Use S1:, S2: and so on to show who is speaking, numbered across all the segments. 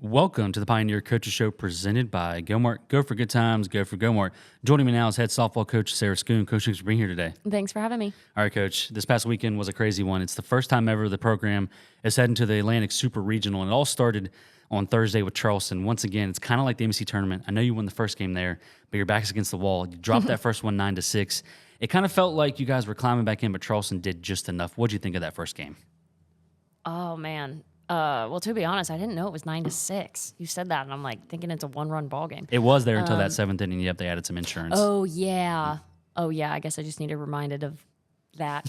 S1: Welcome to the Pioneer Coaches Show presented by GoMart. Go for good times, go for GoMart. Joining me now is head softball coach Sara Scoone. Coach, thanks for being here today.
S2: Thanks for having me.
S1: All right, Coach. This past weekend was a crazy one. It's the first time ever the program is heading to the Atlantic Super Regional, and it all started on Thursday with Charleston. Once again, it's kind of like the MC tournament. I know you won the first game there, but your back's against the wall. You dropped that first one 9-6. It kind of felt like you guys were climbing back in, but Charleston did just enough. What did you think of that first game?
S2: Oh, man. Well, to be honest, I didn't know it was 9-6. You said that, and I'm like thinking it's a one-run ball game.
S1: It was there until that seventh inning. Yep, they added some insurance.
S2: Oh, yeah. I guess I just need to reminded of that.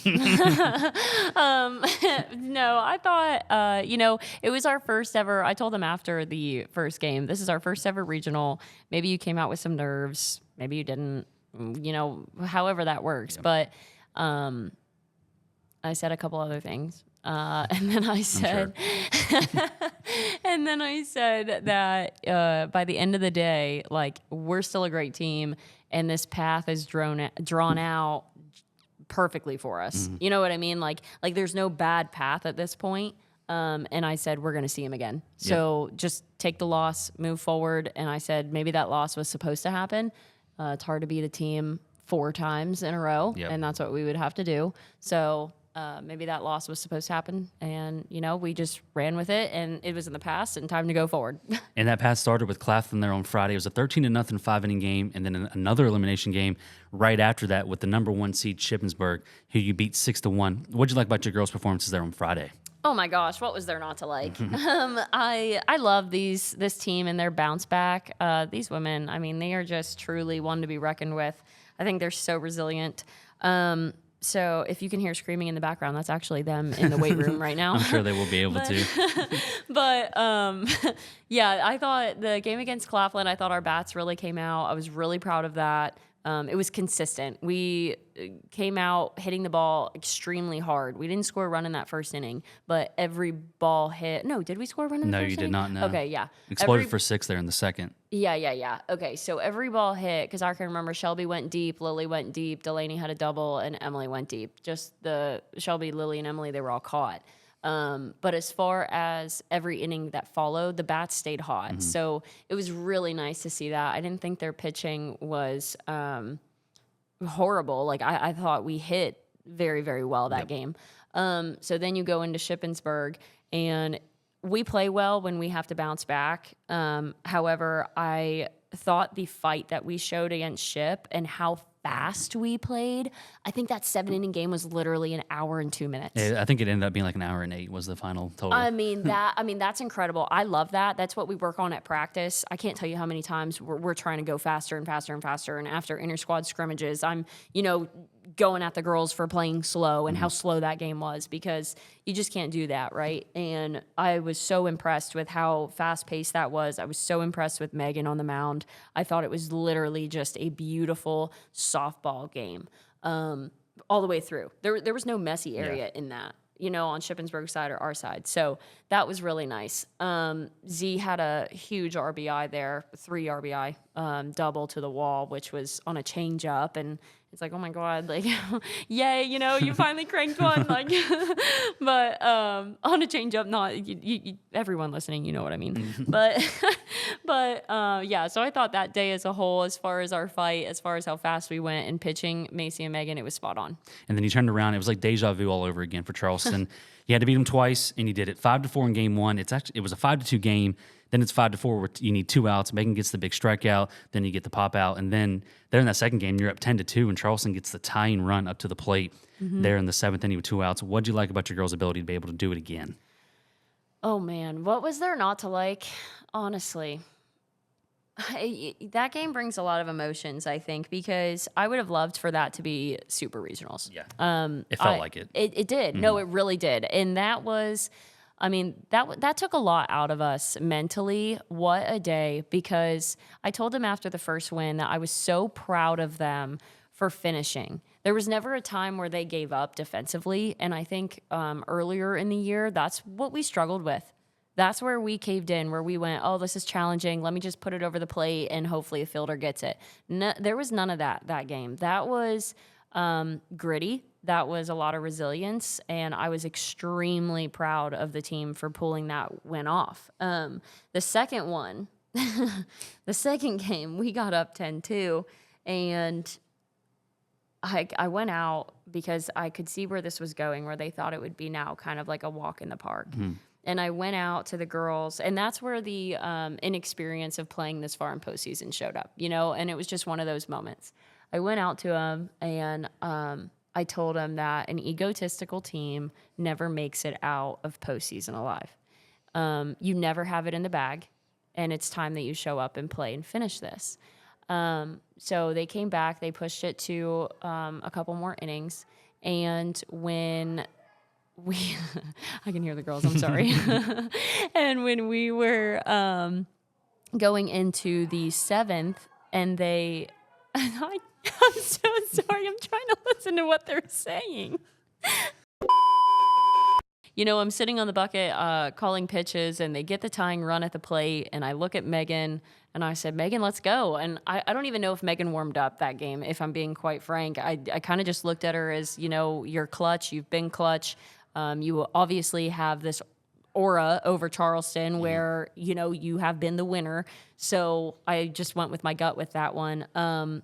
S2: No, I thought, it was our first ever. I told them after the first game, this is our first ever regional. Maybe you came out with some nerves. Maybe you didn't, however that works. Yep. But I said a couple other things. And then I said, that by the end of the day, like, we're still a great team, and this path is drawn out perfectly for us. Mm-hmm. You know what I mean? Like there's no bad path at this point. And I said, we're going to see him again. So just take the loss, move forward. And I said, maybe that loss was supposed to happen. It's hard to beat a team 4 times in a row, and that's what we would have to do. So maybe that loss was supposed to happen, and, we just ran with it, and it was in the past, and time to go forward.
S1: And that pass started with Claflin there on Friday. It was a 13-0 5-inning game, and then another elimination game right after that with the number 1 seed Shippensburg, who you beat 6-1. What'd you like about your girls' performances there on Friday?
S2: Oh my gosh, what was there not to like? I love this team and their bounce back. These women, I mean, they are just truly one to be reckoned with. I think they're so resilient. So if you can hear screaming in the background, that's actually them in the weight room right now.
S1: I'm sure they will be able to.
S2: But, I thought the game against Claflin, I thought our bats really came out. I was really proud of that. It was consistent. We came out hitting the ball extremely hard. We didn't score a run in that first inning, but every ball hit. No, did we score a run in the first inning?
S1: No, you did not, no.
S2: Okay, yeah.
S1: Exploded for 6 there in the second.
S2: Yeah. Okay, so every ball hit, because I can remember Shelby went deep, Lily went deep, Delaney had a double, and Emily went deep. Just the Shelby, Lily, and Emily, they were all caught. But as far as every inning that followed, the bats stayed hot. Mm-hmm. So it was really nice to see that. I didn't think their pitching was horrible. Like, I thought we hit very, very well that game. So then you go into Shippensburg, and we play well when we have to bounce back. However, I thought the fight that we showed against Ship and how fast we played, I think that 7-inning game was literally an hour and 2 minutes.
S1: Yeah, I think it ended up being like an hour and 8 was the final total.
S2: I mean, that's incredible. I love that. That's what we work on at practice. I can't tell you how many times we're trying to go faster and faster and faster. And after inter-squad scrimmages, I'm, going at the girls for playing slow and how slow that game was, because you just can't do that, right? And I was so impressed with how fast-paced that was. I was so impressed with Megan on the mound. I thought it was literally just a beautiful softball game all the way through. There was no messy area in that, on Shippensburg's side or our side. So that was really nice. Z had a huge RBI there, 3 RBI, double to the wall, which was on a change-up, and it's like, oh my God, like, yay, you finally cranked one, like, but on a change-up, not everyone listening, you know what I mean. But so I thought that day as a whole, as far as our fight, as far as how fast we went in pitching Macy and Megan, it was spot on. And
S1: then you turned around, it was like deja vu all over again for Charleston. You had to beat them twice, and you did it 5-4 in game 1. It was a 5-2 game. Then it's 5-4 where you need 2 outs. Megan gets the big strikeout. Then you get the pop out. And then there in that second game, you're up 10-2, and Charleston gets the tying run up to the plate there in the 7th inning with 2 outs. What'd you like about your girls' ability to be able to do it again?
S2: Oh, man. What was there not to like? Honestly, that game brings a lot of emotions, I think, because I would have loved for that to be super regionals.
S1: Yeah. It felt like it.
S2: It did. Mm-hmm. No, it really did. And that was... that took a lot out of us mentally. What a day, because I told them after the first win that I was so proud of them for finishing. There was never a time where they gave up defensively, and I think earlier in the year, that's what we struggled with. That's where we caved in, where we went, oh, this is challenging. Let me just put it over the plate, and hopefully a fielder gets it. No, there was none of that game. That was gritty. that was a lot of resilience, and I was extremely proud of the team for pulling that win off. The second one, the second game, we got up 10-2, and I went out because I could see where this was going, where they thought it would be now kind of like a walk in the park. And I went out to the girls, and that's where the inexperience of playing this far in postseason showed up, and it was just one of those moments. I went out to them, and I told them that an egotistical team never makes it out of postseason alive. You never have it in the bag, and it's time that you show up and play and finish this. So they came back, they pushed it to a couple more innings, and when I can hear the girls, I'm sorry. And when we were going into the seventh, and I'm so sorry. I'm trying to listen to what they're saying. I'm sitting on the bucket calling pitches, and they get the tying run at the plate, and I look at Megan, and I said, Megan, let's go. And I don't even know if Megan warmed up that game, if I'm being quite frank. I kind of just looked at her as, you're clutch. You've been clutch. You obviously have this aura over Charleston where, you have been the winner. So I just went with my gut with that one.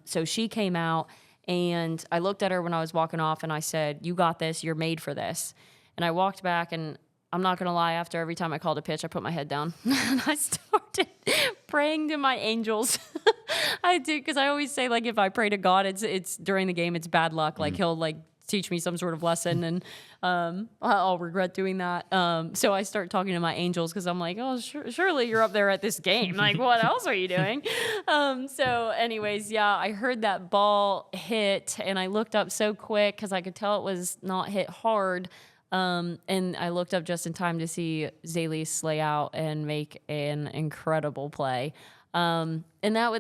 S2: So she came out, and I looked at her when I was walking off, and I said, you got this. You're made for this. And I walked back, and I'm not going to lie, after every time I called a pitch, I put my head down and I started praying to my angels. I do, because I always say, if I pray to God, it's during the game, it's bad luck. He'll teach me some sort of lesson, and I'll regret doing that. So I start talking to my angels, because I'm like, oh, surely you're up there at this game. What else are you doing? So anyways, yeah, I heard that ball hit, and I looked up so quick because I could tell it was not hit hard. And I looked up just in time to see Zaylee lay out and make an incredible play. And that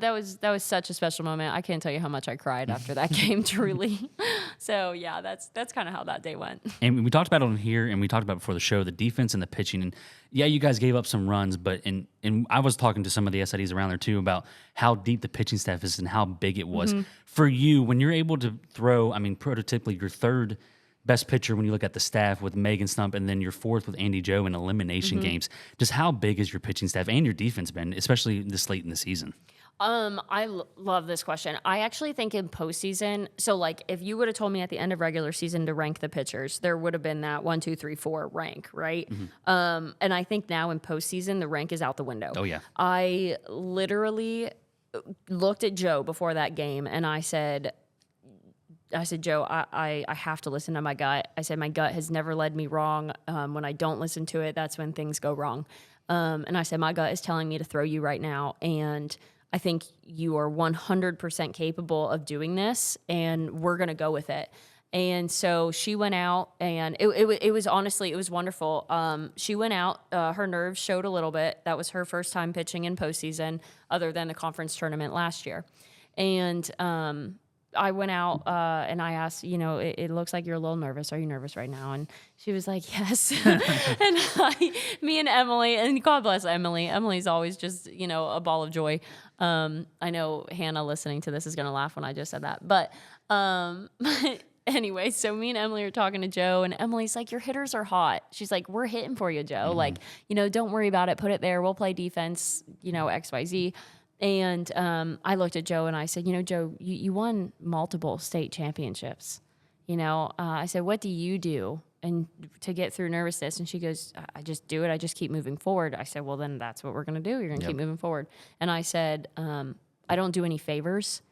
S2: was such a special moment. I can't tell you how much I cried after that game, truly. So yeah, that's kind of how that day went.
S1: And we talked about it on here, and we talked about before the show, the defense and the pitching. And yeah, you guys gave up some runs, but and I was talking to some of the SIDs around there too about how deep the pitching staff is and how big it was. For you, when you're able to throw, prototypically your third best pitcher when you look at the staff with Megan Stump, and then your fourth with Andy Joe in elimination games. Just how big is your pitching staff and your defense been, especially this late in the season?
S2: I love this question. I actually think in postseason, so if you would have told me at the end of regular season to rank the pitchers, there would have been that 1, 2, 3, 4 rank, right? And I think now in postseason, the rank is out the window.
S1: Oh, yeah.
S2: I literally looked at Joe before that game, and I said, Joe, I have to listen to my gut. I said, my gut has never led me wrong. When I don't listen to it, that's when things go wrong. And I said, my gut is telling me to throw you right now. And I think you are 100% capable of doing this, and we're going to go with it. And so she went out, and it was honestly, it was wonderful. She went out, her nerves showed a little bit. That was her first time pitching in postseason, other than the conference tournament last year. And I went out and I asked, it looks like you're a little nervous. Are you nervous right now? And she was like, yes. And me and Emily, and God bless Emily. Emily's always just, a ball of joy. I know Hannah listening to this is going to laugh when I just said that. But anyway, so me and Emily are talking to Joe, and Emily's like, your hitters are hot. She's like, we're hitting for you, Joe. Don't worry about it. Put it there. We'll play defense, X, Y, Z. And I looked at Joe and I said, Joe, you won multiple state championships. I said, what do you do and to get through nervousness? And she goes, I just do it. I just keep moving forward. I said, well, then that's what we're going to do. You're going to keep moving forward. And I said, I don't do any favors.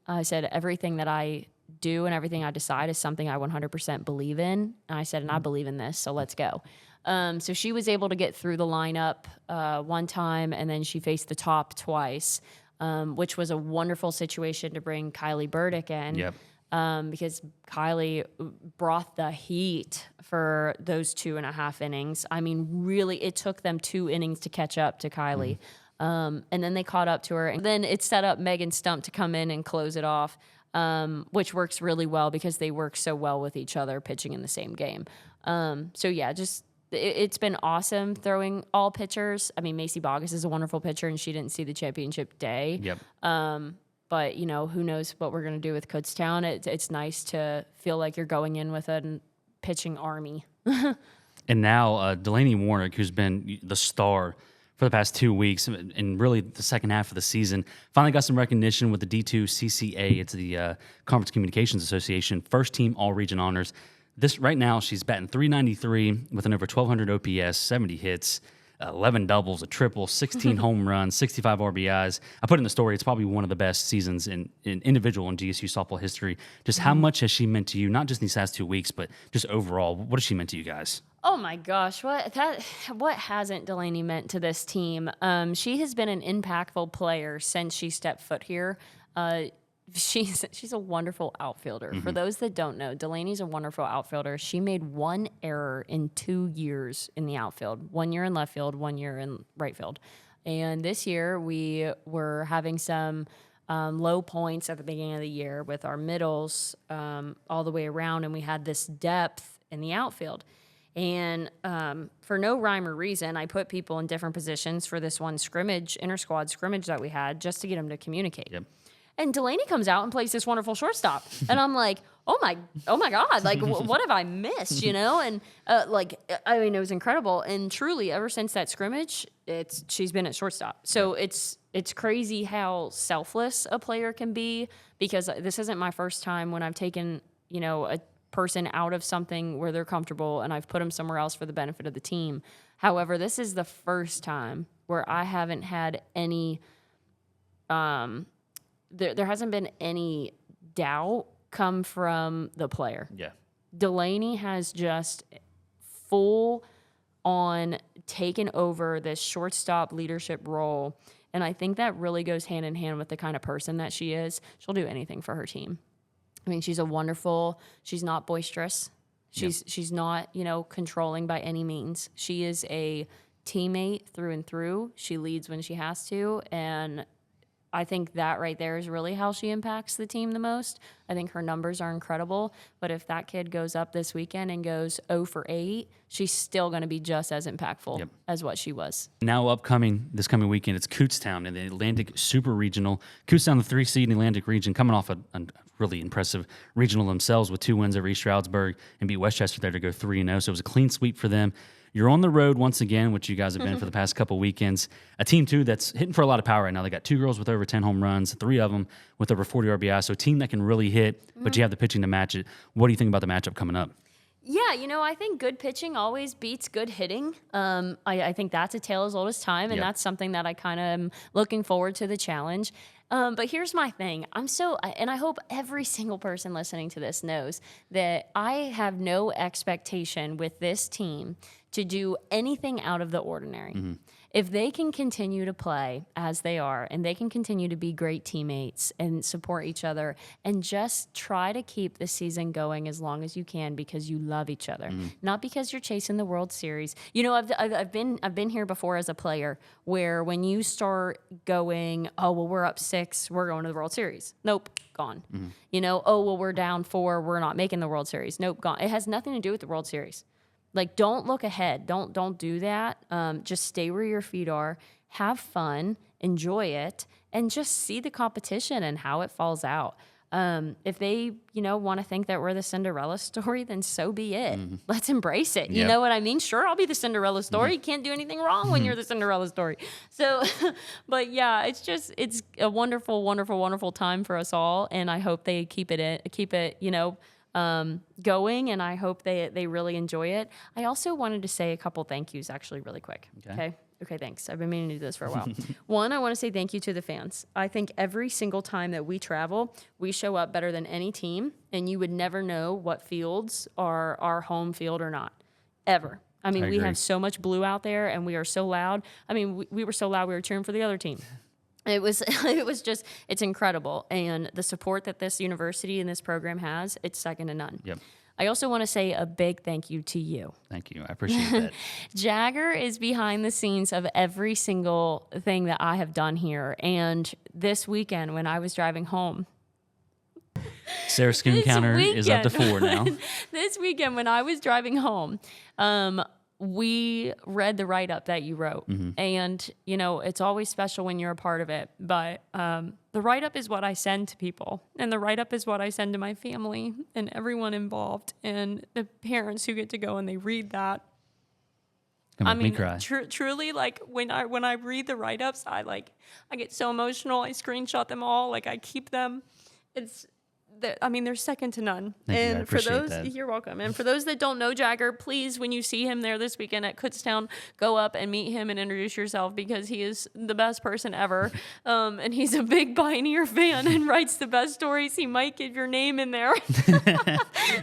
S2: I said, everything that I do and everything I decide is something I 100% believe in. And I said, and I believe in this, so let's go. So she was able to get through the lineup one time, and then she faced the top twice, which was a wonderful situation to bring Kylie Burdick in.
S1: Yep.
S2: Because Kylie brought the heat for those 2.5 innings. Really, it took them 2 innings to catch up to Kylie. And then they caught up to her. And then it set up Megan Stump to come in and close it off, which works really well because they work so well with each other pitching in the same game. So, yeah, it's been awesome throwing all pitchers. Macy Bogus is a wonderful pitcher, and she didn't see the championship day.
S1: Yep.
S2: But, you know, who knows what we're going to do with Kutztown. It's nice to feel like you're going in with a pitching army.
S1: And now Delaney Warnick, who's been the star for the past 2 weeks and really the second half of the season, finally got some recognition with the D2 CCA. It's the Conference Communications Association first team all-region honors. This right now, she's batting .393 with an over 1,200 OPS, 70 hits, 11 doubles, a triple, 16 home runs, 65 RBIs. I put in the story, it's probably one of the best seasons in individual in GSU softball history. Just how much has she meant to you, not just in these last 2 weeks, but just overall? What has she meant to you guys?
S2: Oh my gosh, what hasn't Delaney meant to this team? She has been an impactful player since she stepped foot here. She's a wonderful outfielder. For those that don't know, Delaney's a wonderful outfielder. She made one error in 2 years in the outfield, 1 year in left field, 1 year in right field. And this year we were having some low points at the beginning of the year with our middles all the way around, and we had this depth in the outfield. And for no rhyme or reason, I put people in different positions for this one scrimmage, inter-squad scrimmage that we had, just to get them to communicate. Yep. And Delaney comes out and plays this wonderful shortstop. And I'm like, oh my God, like, what have I missed, you know? And, I mean, it was incredible. And truly, ever since that scrimmage, she's been at shortstop. So it's crazy how selfless a player can be, because this isn't my first time when I've taken, you know, a person out of something where they're comfortable and I've put them somewhere else for the benefit of the team. However, this is the first time where I haven't had any there hasn't been any doubt come from the player.
S1: Yeah.
S2: Delaney has just full on taken over this shortstop leadership role, and I think that really goes hand in hand with the kind of person that she is. She'll do anything for her team. I mean, she's not boisterous. She's not, you know, controlling by any means. She is a teammate through and through. She leads when she has to, and I think that right there is really how she impacts the team the most. I think her numbers are incredible, but if that kid goes up this weekend and goes 0 for 8, she's still going to be just as impactful as what she was.
S1: Now this coming weekend, it's Kutztown in the Atlantic Super Regional. Kutztown, the 3 seed in the Atlantic region, coming off a really impressive regional themselves with 2 wins over East Stroudsburg and beat Westchester there to go 3-0. So it was a clean sweep for them. You're on the road once again, which you guys have been for the past couple weekends. A team, too, that's hitting for a lot of power right now. They got 2 girls with over 10 home runs, 3 of them with over 40 RBI. So a team that can really hit, but you have the pitching to match it. What do you think about the matchup coming up?
S2: Yeah, you know, I think good pitching always beats good hitting. I think that's a tale as old as time, and that's something that I kind of am looking forward to the challenge. But here's my thing. And I hope every single person listening to this knows that I have no expectation with this team to do anything out of the ordinary. If they can continue to play as they are, and they can continue to be great teammates and support each other, and just try to keep the season going as long as you can because you love each other, not because you're chasing the World Series. You know, I've been here before as a player where when you start going, oh well, we're up 6, we're going to the World Series. Nope, gone. You know, oh well, we're down 4, we're not making the World Series. Nope, gone. It has nothing to do with the World Series. Like, don't look ahead. Don't do that. Just stay where your feet are. Have fun. Enjoy it. And just see the competition and how it falls out. If they, you know, want to think that we're the Cinderella story, then so be it. Let's embrace it. You know what I mean? Sure, I'll be the Cinderella story. You can't do anything wrong when you're the Cinderella story. So, but yeah, it's a wonderful, wonderful, wonderful time for us all. And I hope they keep it, you know, going, and I hope they really enjoy it. I also wanted to say a couple thank yous actually really quick. Okay, thanks. I've been meaning to do this for a while. One, I want to say thank you to the fans. I think every single time that we travel, we show up better than any team, and you would never know what fields are our home field or not, ever. I mean, we have so much blue out there, and we are so loud. I mean, we were so loud we were cheering for the other team. It was just, it's incredible. And the support that this university and this program has, it's second to none. I also want to say a big thank you to you.
S1: Thank you. I appreciate that.
S2: Jagger is behind the scenes of every single thing that I have done here. And this weekend when I was driving home,
S1: Sarah's Scoone counter is up to 4 now.
S2: This weekend when I was driving home, we read the write-up that you wrote, and it's always special when you're a part of it, but the write-up is what I send to people, and the write-up is what I send to my family and everyone involved, and the parents who get to go and they read that.
S1: Make me cry.
S2: Truly, like when I read the write-ups, I get so emotional. I screenshot them all, like I keep them. They're second to none.
S1: Thank you. I appreciate
S2: for those,
S1: that.
S2: you're welcome. And for those that don't know Jagger, please, when you see him there this weekend at Kutztown, go up and meet him and introduce yourself, because he is the best person ever. And he's a big Pioneer fan and writes the best stories. He might get your name in there.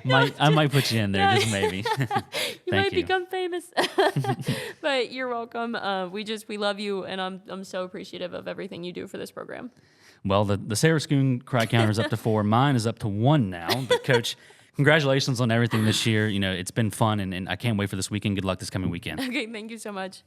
S1: I might put you in there, just maybe.
S2: You might become famous. But you're welcome. We love you, and I'm so appreciative of everything you do for this program.
S1: Well, the Sara Scoone cry counter is up to 4. Mine is up to 1 now. But, Coach, congratulations on everything this year. It's been fun, and I can't wait for this weekend. Good luck this coming weekend.
S2: Okay, thank you so much.